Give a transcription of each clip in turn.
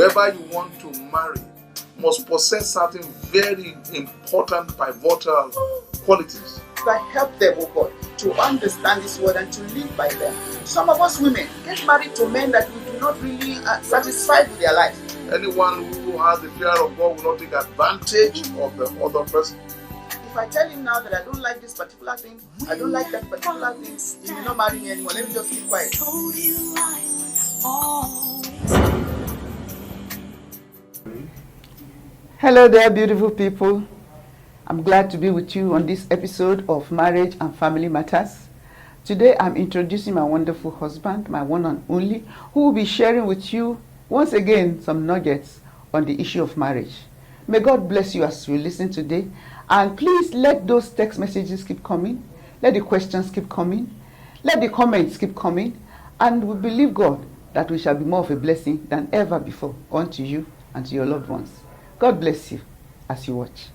whoever you want to marry must possess certain very important pivotal qualities that help them, oh God, to understand this word and to live by them. Some of us women get married to men that we do not really satisfied with their life. Anyone who has the fear of God will not take advantage of the other person. If I tell him now that I don't like this particular thing, I don't like that particular thing, he will not marry me anymore. Let me just keep quiet. Hello there, beautiful people. I'm glad to be with you on this episode of Marriage and Family Matters. Today I'm introducing my wonderful husband, my one and only, who will be sharing with you once again some nuggets on the issue of marriage. May God bless you as you listen today, and please let those text messages keep coming, let the questions keep coming, let the comments keep coming, and we believe God that we shall be more of a blessing than ever before unto you and to your loved ones. God bless you as you watch.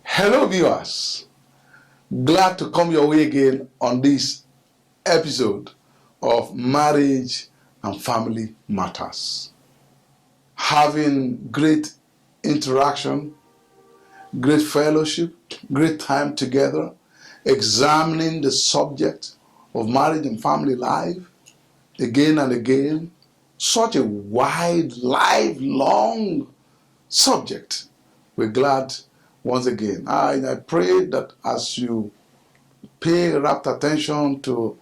Hello viewers, glad to come your way again on this episode of Marriage and Family Matters. Having great interaction, great fellowship, great time together, examining the subject of marriage and family life again and again. Such a wide, lifelong subject. We're glad once again. I pray that as you pay rapt attention to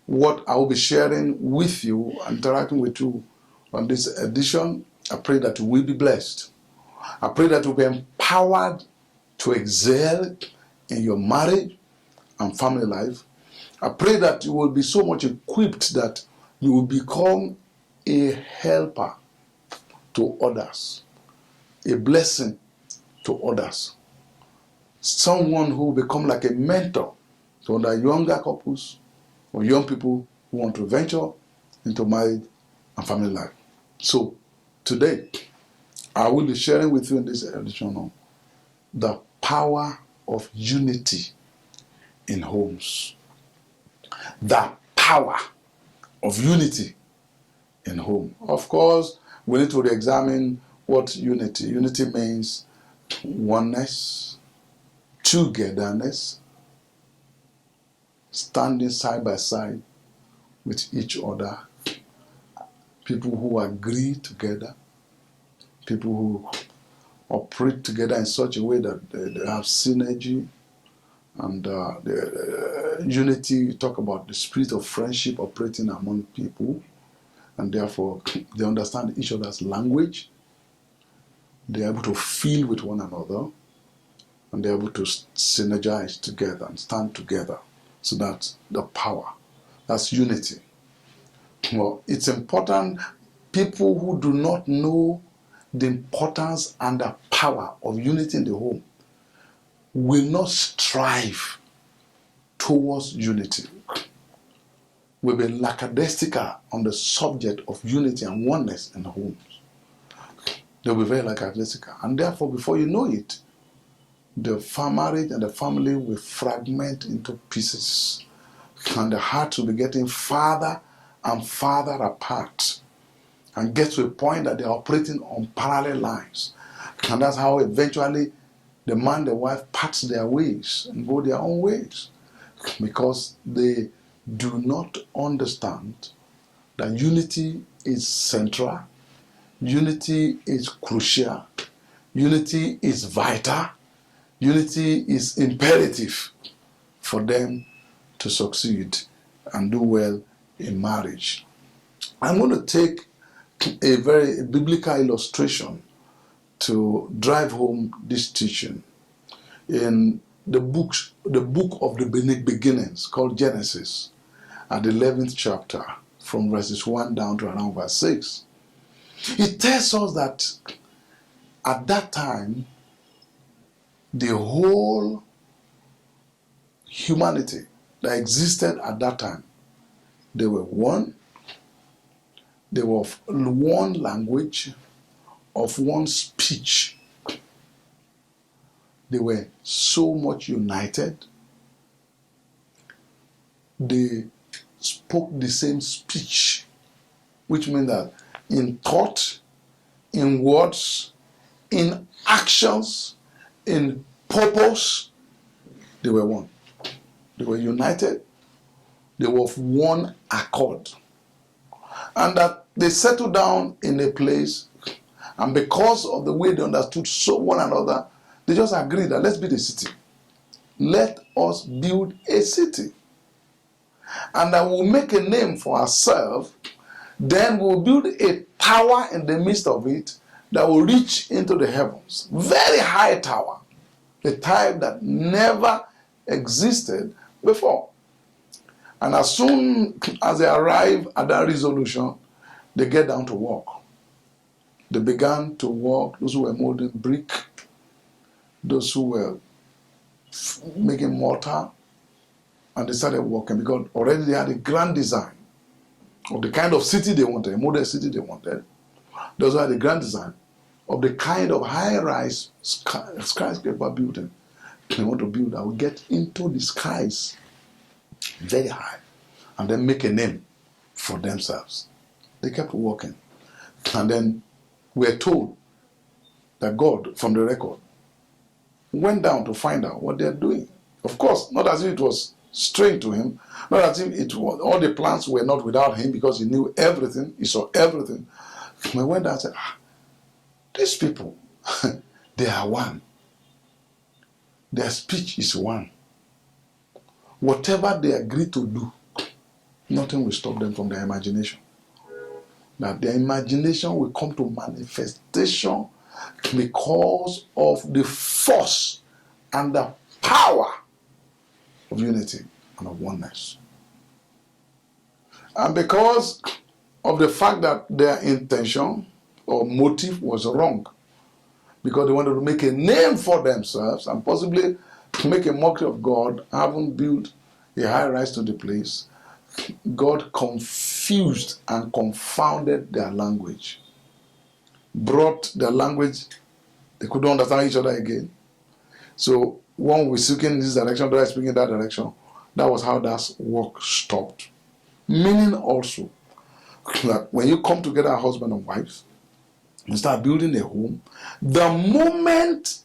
what I will be sharing with you, interacting with you on this edition, I pray that you will be blessed. I pray that you will be empowered to excel in your marriage and family life. I pray that you will be so much equipped that you will become a helper to others, a blessing to others, someone who will become like a mentor to other younger couples or young people who want to venture into marriage and family life. So today, I will be sharing with you in this edition on the power of unity in homes. The power of unity in home. Of course, we need to re-examine what unity. Unity means oneness, togetherness, standing side by side with each other, people who agree together, people who operate together in such a way that they have synergy and unity. Talk about the spirit of friendship operating among people, and therefore they understand each other's language, they're able to feel with one another, and they're able to synergize together and stand together. So that's the power. That's unity. Well, it's important. People who do not know the importance and the power of unity in the home will not strive towards unity. Will be lackadaisical on the subject of unity and oneness in the homes. They'll be very lackadaisical. And therefore, before you know it, the marriage and the family will fragment into pieces. And the hearts will be getting farther and farther apart. And get to a point that they're operating on parallel lines. And that's how eventually the man and the wife part their ways and go their own ways. Because they do not understand that unity is central, unity is crucial, unity is vital, unity is imperative for them to succeed and do well in marriage. I'm going to take a very biblical illustration to drive home this teaching in the book of the beginnings called Genesis, at the 11th chapter, from verses 1 down to around verse 6. It tells us that at that time, the whole humanity that existed at that time, they were one, they were of one language, of one speech. They were so much united they spoke the same speech, which means that in thought, in words, in actions, in purpose, they were one. They were united. They were of one accord. And that they settled down in a place, and because of the way they understood so one another, they just agreed that let's build a city. Let us build a city. And that we'll make a name for ourselves. Then we'll build a tower in the midst of it that will reach into the heavens. Very high tower. A type that never existed before. And as soon as they arrive at that resolution, they get down to work. They began to work, those who were molding brick, those who were making mortar, and they started working because already they had a grand design of the kind of city they wanted, a modern city they wanted. They also had a grand design of the kind of high-rise skyscraper building they want to build that will get into the skies very high and then make a name for themselves. They kept working. And then we're told that God, from the record, went down to find out what they're doing. Of course, not as if it was strange to him, not as if it was, all the plans were not without him because he knew everything, he saw everything. He went down and said, these people, they are one. Their speech is one. Whatever they agree to do, nothing will stop them from their imagination. That their imagination will come to manifestation because of the force and the power of unity and of oneness. And because of the fact that their intention or motive was wrong, because they wanted to make a name for themselves and possibly make a mockery of God, having built a high rise to the place, God confused and confounded their language. Brought their language, they couldn't understand each other again. So one was speaking in this direction, the other speaking in that direction. That was how that work stopped. Meaning also that when you come together, husband and wife, and start building a home, the moment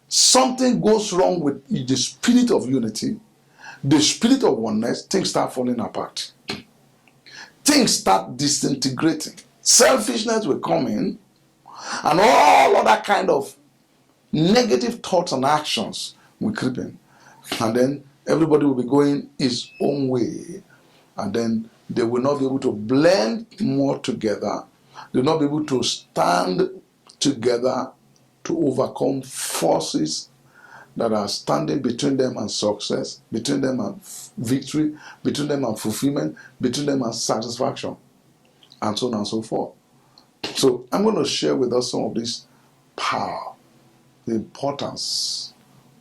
something goes wrong with the spirit of unity, the spirit of oneness, things start falling apart. Things start disintegrating. Selfishness will come in, and all other kind of negative thoughts and actions will creep in. And then everybody will be going his own way. And then they will not be able to blend more together. They will not be able to stand together to overcome forces that are standing between them and success, between them and victory, between them and fulfillment, between them and satisfaction, and so on and so forth. So I'm going to share with us some of this power, the importance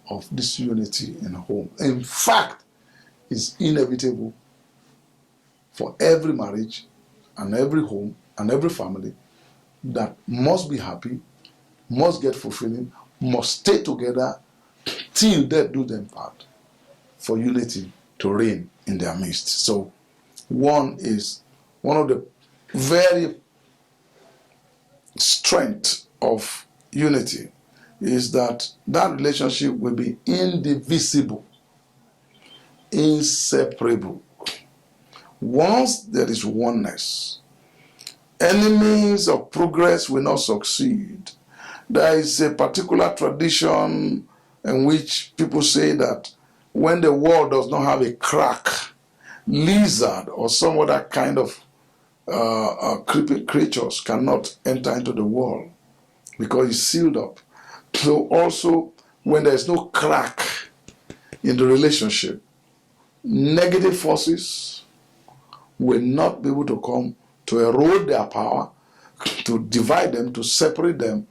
of this unity in a home. In fact, it's inevitable for every marriage and every home and every family that must be happy, must get fulfilling, must stay together till death do them part, for unity to reign in their midst. So one of the very strength of unity is that relationship will be indivisible, inseparable. Once there is oneness, enemies of progress will not succeed. There is a particular tradition in which people say that when the wall does not have a crack, lizard or some other kind of creepy creatures cannot enter into the wall because it's sealed up. So also, when there is no crack in the relationship, negative forces will not be able to come to erode their power, to divide them, to separate them,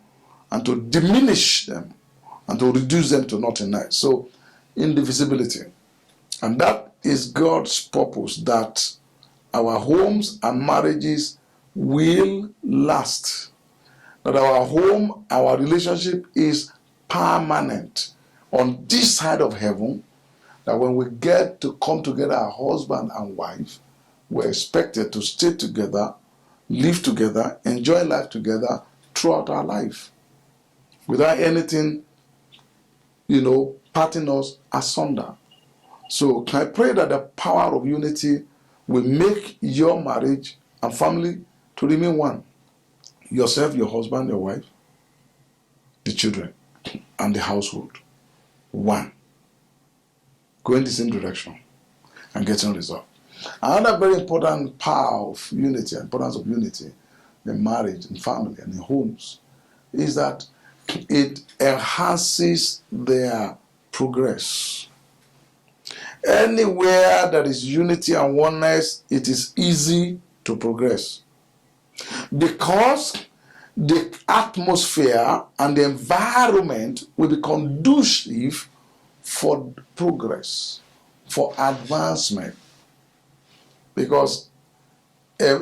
and to diminish them, and to reduce them to nothingness. So, indivisibility. And that is God's purpose, that our homes and marriages will last. That our home, our relationship is permanent on this side of heaven, that when we get to come together as husband and wife, we're expected to stay together, live together, enjoy life together throughout our life, without anything, parting us asunder. So can I pray that the power of unity will make your marriage and family to remain one? Yourself, your husband, your wife, the children, and the household. One. Go in the same direction and getting result. Another very important power of unity, importance of unity in marriage, in family, and in homes, is that it enhances their progress. Anywhere there is unity and oneness, it is easy to progress. Because the atmosphere and the environment will be conducive for progress, for advancement. Because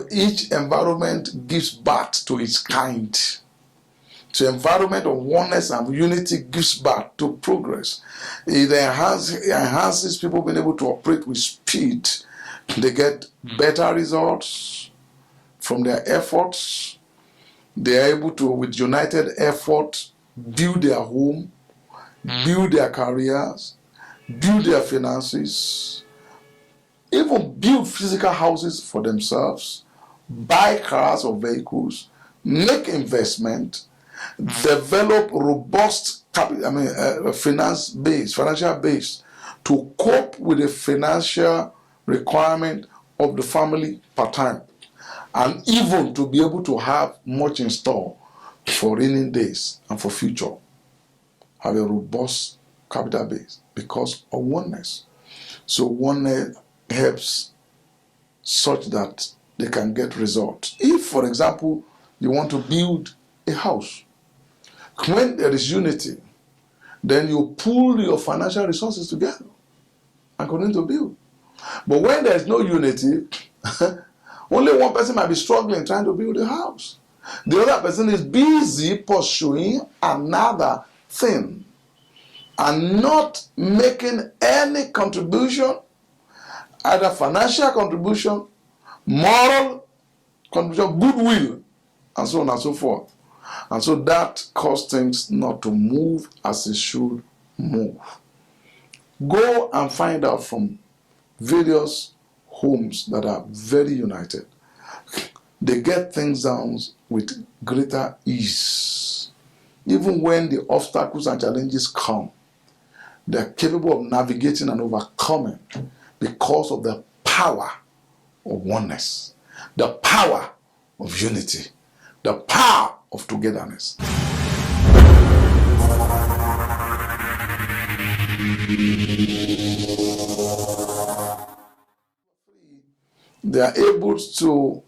each environment gives birth to its kind. So environment of oneness and unity gives birth to progress. It enhances people being able to operate with speed. They get better results from their efforts. They are able to, with united effort, build their home, build their careers, build their finances, even build physical houses for themselves, buy cars or vehicles, make investment, develop robust financial base to cope with the financial requirement of the family part time, and even to be able to have much in store for rainy days and for future. Have a robust capital base because of oneness. So oneness helps such that they can get results. If, for example, you want to build a house, when there is unity, then you pull your financial resources together and continue to build. But when there is no unity, only one person might be struggling trying to build a house. The other person is busy pursuing another thing and not making any contribution, either financial contribution, moral contribution, goodwill, and so on and so forth. And so that causes things not to move as it should move. Go and find out from various homes that are very united. They get things down with greater ease. Even when the obstacles and challenges come, they're capable of navigating and overcoming because of the power of oneness, the power of unity, the power of togetherness. They are able to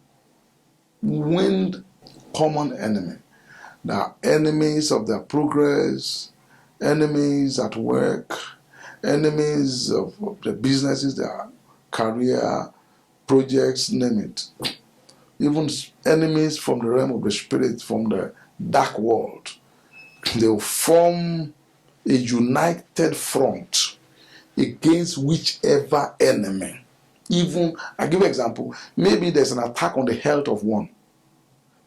win common enemy. They are enemies of their progress, enemies at work, enemies of the businesses, their career, projects, name it. Even enemies from the realm of the spirit, from the dark world. They will form a united front against whichever enemy. Even, I give an example, maybe there's an attack on the health of one.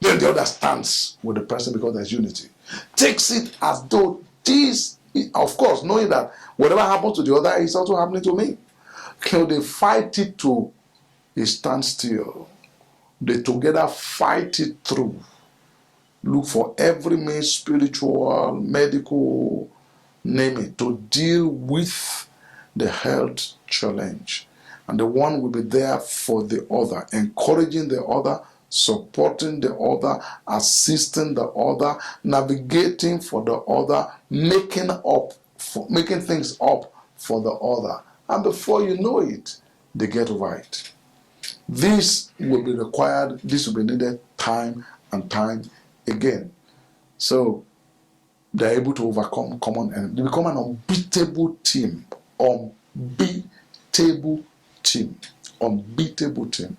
Then the other stands with the person because there's unity. Takes it as though this, of course, knowing that whatever happens to the other is also happening to me. They fight it to a standstill. They together fight it through. Look for every means, spiritual, medical, name it, to deal with the health challenge. And the one will be there for the other, encouraging the other, supporting the other, assisting the other, navigating for the other, making things up for the other. And before you know it, they get over it. This will be required, this will be needed time and time again. So they're able to overcome common enemies. They become an unbeatable team. Unbeatable team. Unbeatable team.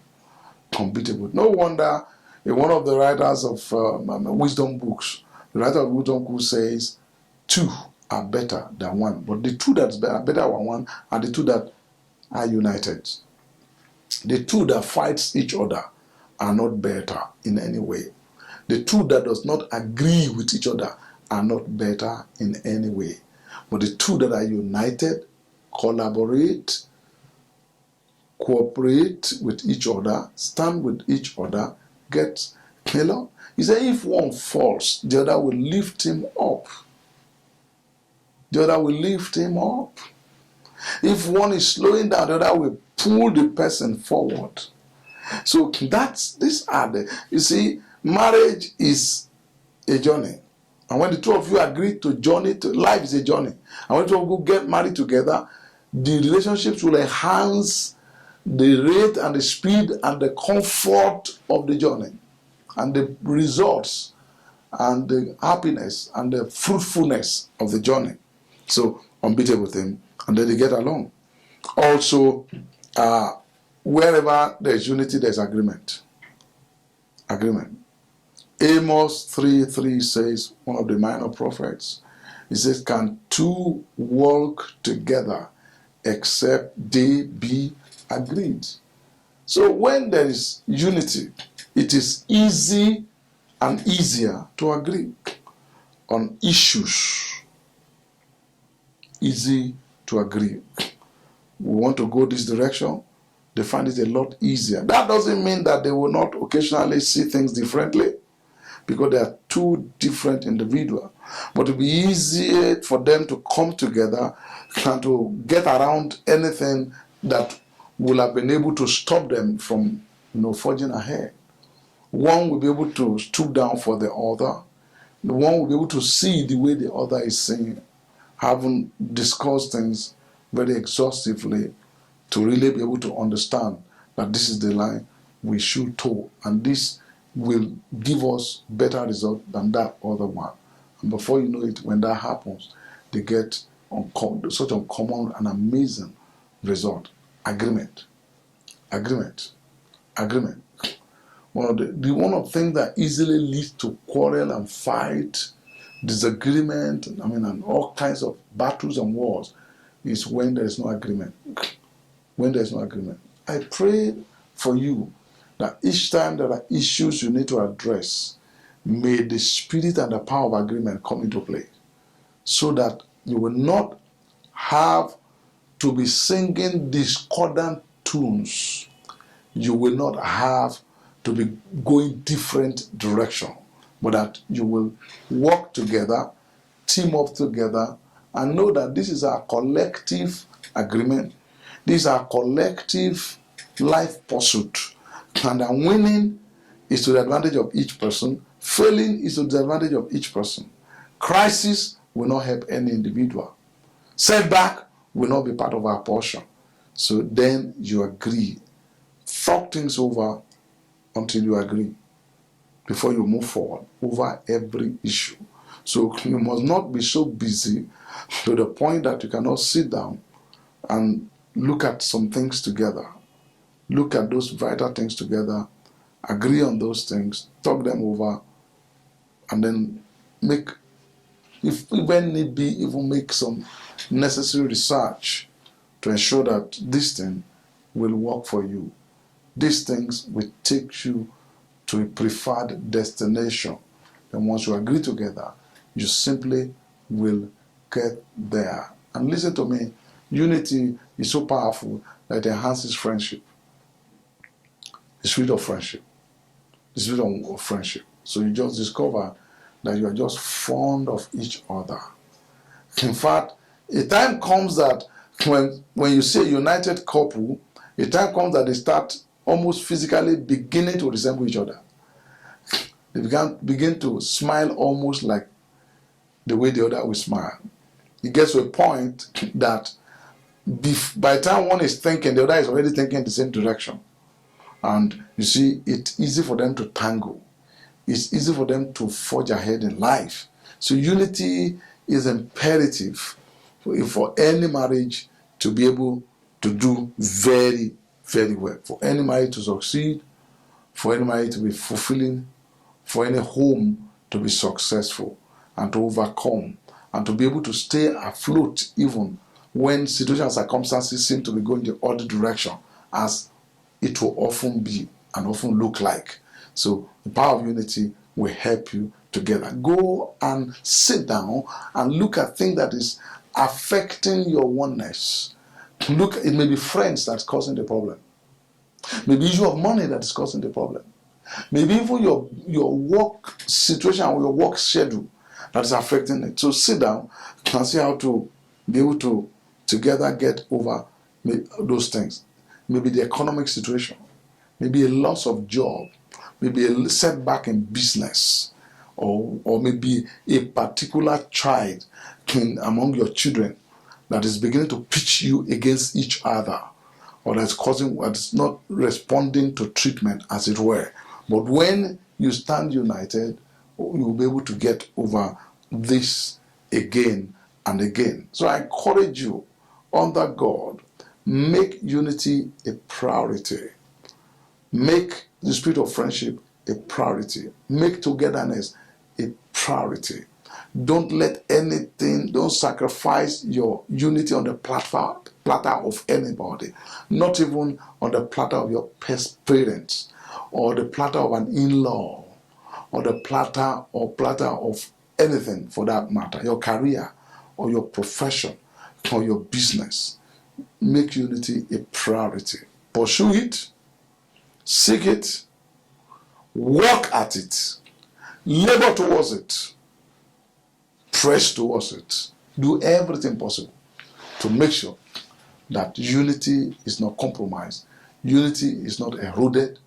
Unbeatable. No wonder in one of the writers of wisdom books, the writer of wisdom book says, two are better than one. But the two that are better than one are the two that are united. The two that fights each other are not better in any way. The two that does not agree with each other are not better in any way. But the two that are united, collaborate, cooperate with each other, stand with each other, get, he said if one falls, the other will lift him up. The other will lift him up. If one is slowing down, the other will pull the person forward. So these are you see, marriage is a journey. And when the two of you agree to journey, life is a journey. And when two of you get married together, the relationships will enhance the rate and the speed and the comfort of the journey, and the results and the happiness and the fruitfulness of the journey. So, unbeatable thing, and then they get along. Also, wherever there is unity, there is agreement. Agreement. Amos 3:3 says, one of the minor prophets, he says, can two walk together except they be agreed? So when there is unity, it is easy and easier to agree on issues. Easy to agree. We want to go this direction, they find it a lot easier. That doesn't mean that they will not occasionally see things differently, because they are two different individuals. But it will be easier for them to come together and to get around anything that will have been able to stop them from forging ahead. One will be able to stoop down for the other. The one will be able to see the way the other is seeing, having discussed things very exhaustively to really be able to understand that this is the line we should toe, and this will give us better result than that other one. And before you know it, when that happens, they get such a common and amazing result. Agreement. One of the things that easily leads to quarrel and fight, disagreement, and all kinds of battles and wars is when there is no agreement. When there is no agreement. I pray for you that each time there are issues you need to address, may the spirit and the power of agreement come into play, so that you will not have to be singing discordant tunes. You will not have to be going different direction, but that you will work together, team up together, and know that this is our collective agreement. This is our collective life pursuit. And that winning is to the advantage of each person. Failing is to the advantage of each person. Crisis will not help any individual. Setback will not be part of our portion. So then you agree. Talk things over until you agree, before you move forward over every issue. So you must not be so busy to the point that you cannot sit down and look at some things together. Look at those vital things together, agree on those things, talk them over, and then make, if even need be, even make some necessary research to ensure that this thing will work for you. These things will take you to a preferred destination. Then once you agree together, you simply will get there. And listen to me, unity is so powerful that it enhances friendship. The spirit of friendship. The spirit of friendship. So you just discover that you are just fond of each other. In fact, a time comes that when you see a united couple, a time comes that they start almost physically beginning to resemble each other. They begin to smile almost like the way the other will smile. It gets to a point that by the time one is thinking, the other is already thinking in the same direction. And you see, it's easy for them to tangle. It's easy for them to forge ahead in life. So unity is imperative for any marriage to be able to do very, very well. For any marriage to succeed, for any marriage to be fulfilling, for any home to be successful and to overcome and to be able to stay afloat even when situations and circumstances seem to be going the other direction, as it will often be and often look like. So the power of unity will help you together. Go and sit down and look at things that is affecting your oneness. Look, it may be friends that's causing the problem. Maybe issue of money that is causing the problem. Maybe even your work situation or your work schedule that is affecting it. So sit down and see how to be able to together get over those things. Maybe the economic situation, maybe a loss of job, maybe a setback in business, or maybe a particular child among your children that is beginning to pitch you against each other, or that's not responding to treatment, as it were. But when you stand united, you will be able to get over this again and again. So I encourage you, under God, make unity a priority. Make the spirit of friendship a priority. Make togetherness a priority. Don't let anything, don't sacrifice your unity on the platter of anybody. Not even on the platter of your parents, or the platter of an in-law, or the platter of anything for that matter, your career, or your profession, or your business. Make unity a priority. Pursue it, seek it, work at it, labor towards it, press towards it. Do everything possible to make sure that unity is not compromised, unity is not eroded,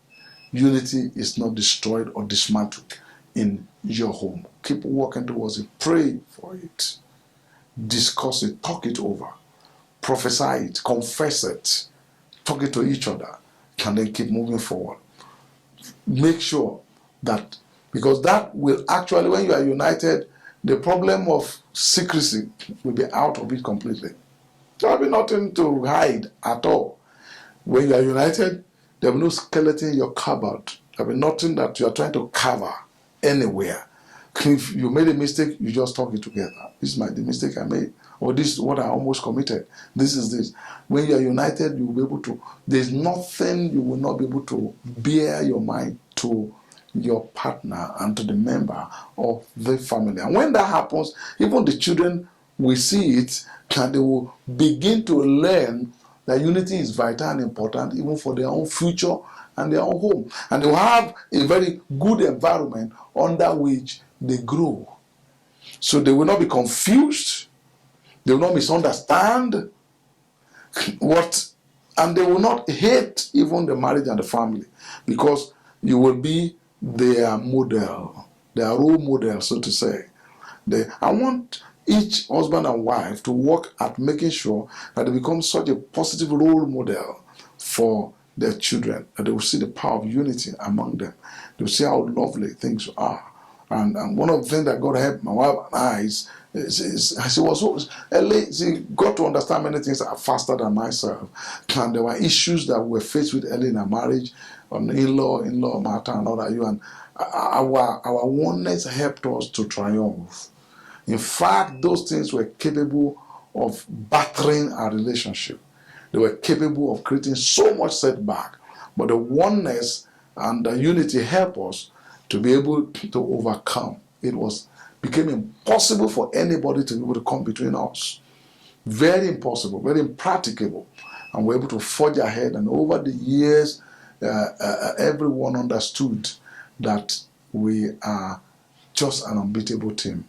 unity is not destroyed or dismantled in your home. Keep working towards it. Pray for it. Discuss it. Talk it over. Prophesy it. Confess it. Talk it to each other. And then keep moving forward. Make sure that, because that will actually, when you are united, the problem of secrecy will be out of it completely. There will be nothing to hide at all. When you are united, there will be no skeleton in your cupboard. There will be nothing that you are trying to cover anywhere. If you made a mistake, you just talk it together. This is the mistake I made, or this is what I almost committed. This is this. When you are united, you will be able to, there's nothing you will not be able to bear your mind to your partner and to the member of the family. And when that happens, even the children will see it, and they will begin to learn that unity is vital and important even for their own future and their own home. And they will have a very good environment under which they grow. So they will not be confused, they will not misunderstand and they will not hate even the marriage and the family, because you will be their model, their role model, so to say. I want each husband and wife to work at making sure that they become such a positive role model for their children, that they will see the power of unity among them. They will see how lovely things are. And one of the things that God helped my wife and I is she got to understand many things faster than myself. And there were issues that we were faced with early in our marriage, on in-law matter and all that. And our oneness helped us to triumph. In fact, those things were capable of battering our relationship. They were capable of creating so much setback. But the oneness and the unity helped us to be able to overcome. It became impossible for anybody to be able to come between us. Very impossible, very impracticable. And we're able to forge ahead. And over the years, everyone understood that we are just an unbeatable team,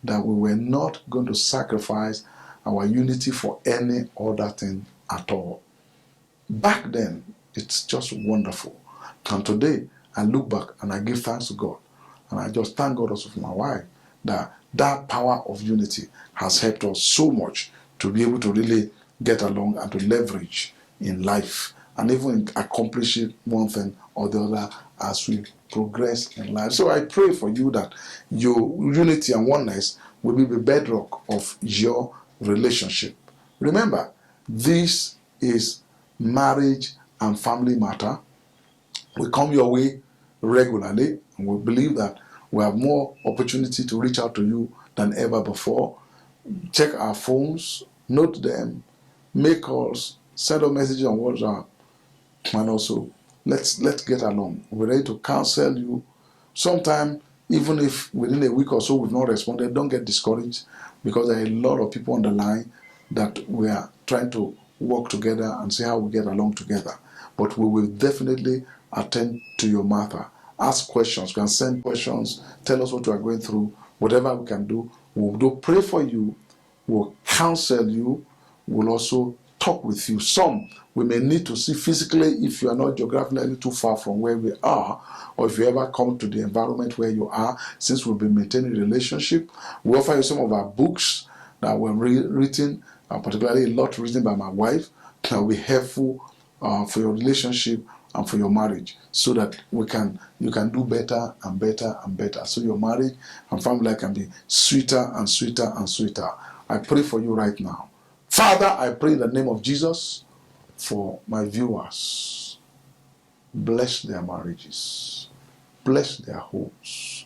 that we were not going to sacrifice our unity for any other thing at all. Back then, it's just wonderful. And today, I look back and I give thanks to God. And I just thank God also for my wife, that power of unity has helped us so much to be able to really get along and to leverage in life, and even accomplish one thing or the other as we progress in life. So I pray for you that your unity and oneness will be the bedrock of your relationship. Remember, this is marriage and family matter. We come your way regularly, and we believe that we have more opportunity to reach out to you than ever before. check our phones, note them, make calls, send a message on WhatsApp, and also let's get along. We're ready to counsel you. Sometime, even if within a week or so we've not responded, don't get discouraged, because there are a lot of people on the line that we are trying to work together and see how we get along together. But we will definitely attend to your matter. Ask questions. You can send questions. Tell us what you are going through. Whatever we can do, we'll do pray for you. We'll counsel you. We'll also talk with you. Some we may need to see physically if you are not geographically too far from where we are, or if you ever come to the environment where you are, since we've been maintaining a relationship. We offer you some of our books that were written, particularly a lot written by my wife, that will be helpful for your relationship and for your marriage, so that you can do better and better and better, so your marriage and family can be sweeter and sweeter and sweeter. I pray for you right now. Father, I pray in the name of Jesus for my viewers. Bless their marriages. Bless their homes.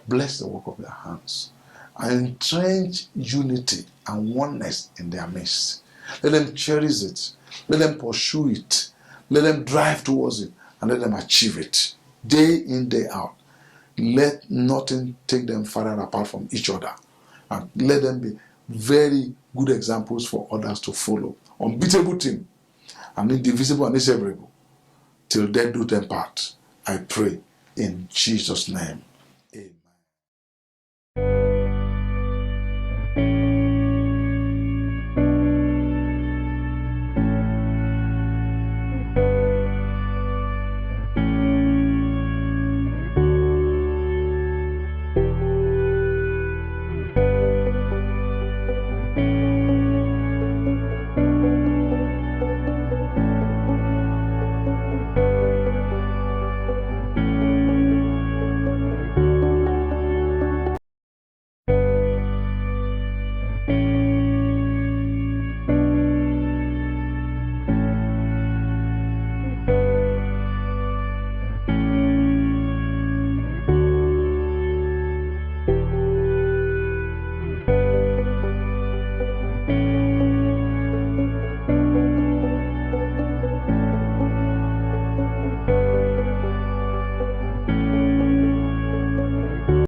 Bless the work of their hands. And entrench unity and oneness in their midst. Let them cherish it. Let them pursue it. Let them drive towards it. And let them achieve it. Day in, day out. Let nothing take them further apart from each other. And let them be very good examples for others to follow. Unbeatable team. And indivisible and inseparable. Till death do them part. I pray in Jesus' name.